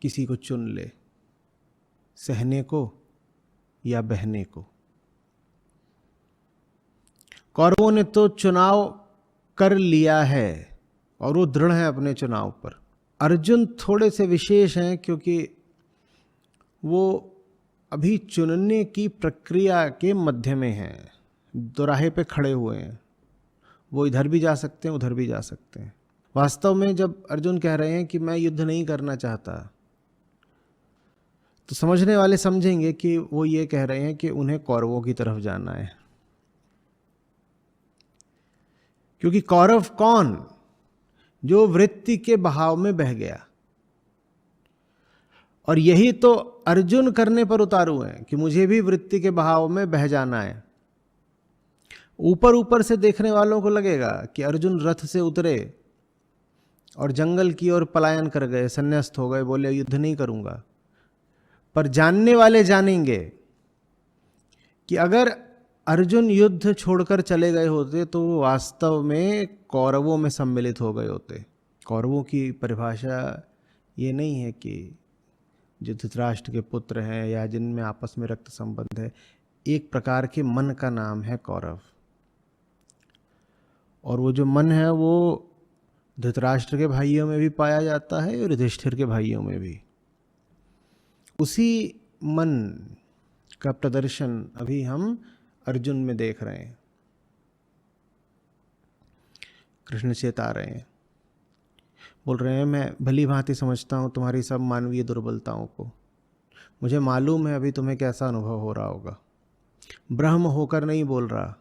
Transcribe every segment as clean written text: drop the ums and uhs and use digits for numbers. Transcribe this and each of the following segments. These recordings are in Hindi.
किसी को चुन ले, सहने को या बहने को। कौरवों ने तो चुनाव कर लिया है और वो दृढ़ है अपने चुनाव पर। अर्जुन थोड़े से विशेष हैं क्योंकि वो अभी चुनने की प्रक्रिया के मध्य में हैं, दोराहे पे खड़े हुए हैं। वो इधर भी जा सकते हैं, उधर भी जा सकते हैं। वास्तव में जब अर्जुन कह रहे हैं कि मैं युद्ध नहीं करना चाहता, तो समझने वाले समझेंगे कि वो ये कह रहे हैं कि उन्हें कौरवों की तरफ जाना है। क्योंकि कौरव कौन? जो वृत्ति के बहाव में बह गया। और यही तो अर्जुन करने पर उतारू हैं कि मुझे भी वृत्ति के बहाव में बह जाना है। ऊपर ऊपर से देखने वालों को लगेगा कि अर्जुन रथ से उतरे और जंगल की ओर पलायन कर गए, संन्यास्त हो गए, बोले युद्ध नहीं करूंगा। पर जानने वाले जानेंगे कि अगर अर्जुन युद्ध छोड़कर चले गए होते तो वो वास्तव में कौरवों में सम्मिलित हो गए होते। कौरवों की परिभाषा ये नहीं है कि जो धृतराष्ट्र के पुत्र हैं या जिनमें आपस में रक्त संबंध है। एक प्रकार के मन का नाम है कौरव। और वो जो मन है वो धृतराष्ट्र के भाइयों में भी पाया जाता है और युधिष्ठिर के भाइयों में भी। उसी मन का प्रदर्शन अभी हम अर्जुन में देख रहे हैं। कृष्ण चेता रहे हैं, बोल रहे हैं मैं भली भांति समझता हूं तुम्हारी सब मानवीय दुर्बलताओं को। मुझे मालूम है अभी तुम्हें कैसा अनुभव हो रहा होगा। ब्रह्म होकर नहीं बोल रहा,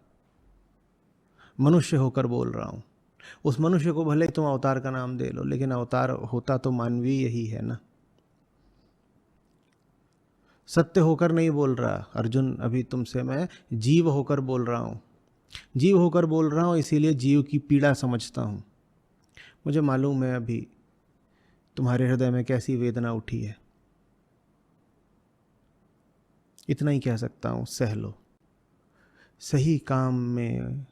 मनुष्य होकर बोल रहा हूं। उस मनुष्य को भले तुम अवतार का नाम दे लो, लेकिन अवतार होता तो मानवीय ही है ना। सत्य होकर नहीं बोल रहा अर्जुन, अभी तुमसे मैं जीव होकर बोल रहा हूं। जीव होकर बोल रहा हूं इसीलिए जीव की पीड़ा समझता हूं। मुझे मालूम है अभी तुम्हारे हृदय में कैसी वेदना उठी है। इतना ही कह सकता हूं, सह लो। सही काम में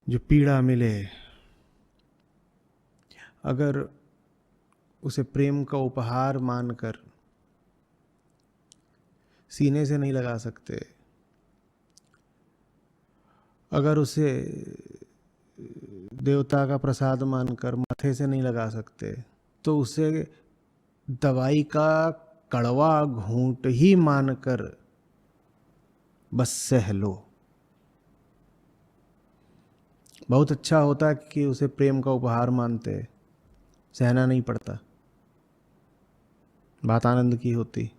जो पीड़ा मिले, अगर उसे प्रेम का उपहार मानकर सीने से नहीं लगा सकते, अगर उसे देवता का प्रसाद मानकर माथे से नहीं लगा सकते, तो उसे दवाई का कड़वा घूंट ही मानकर बस सह लो। बहुत अच्छा होता कि उसे प्रेम का उपहार मानते, सहना नहीं पड़ता, बात आनंद की होती।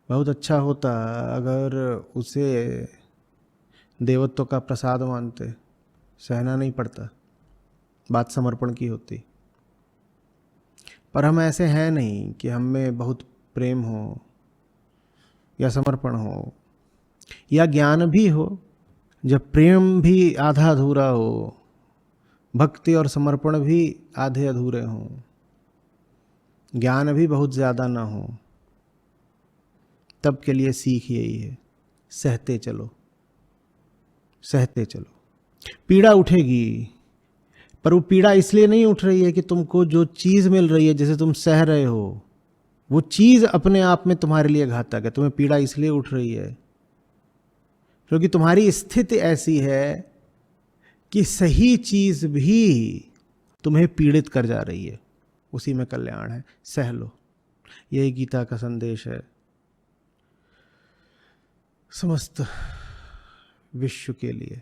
बहुत अच्छा होता अगर उसे देवत्व का प्रसाद मानते, सहना नहीं पड़ता, बात समर्पण की होती। पर हम ऐसे हैं नहीं कि हम में बहुत प्रेम हो या समर्पण हो या ज्ञान भी हो। जब प्रेम भी आधा अधूरा हो, भक्ति और समर्पण भी आधे अधूरे हों, ज्ञान भी बहुत ज़्यादा ना हो, तब के लिए सीख यही है, सहते चलो, सहते चलो। पीड़ा उठेगी, पर वो पीड़ा इसलिए नहीं उठ रही है कि तुमको जो चीज़ मिल रही है जिसे तुम सह रहे हो, वो चीज़ अपने आप में तुम्हारे लिए घातक है। तुम्हें पीड़ा इसलिए उठ रही है क्योंकि तुम्हारी स्थिति ऐसी है कि सही चीज़ भी तुम्हें पीड़ित कर जा रही है। उसी में कल्याण है, सह लो। यही गीता का संदेश है समस्त विश्व के लिए।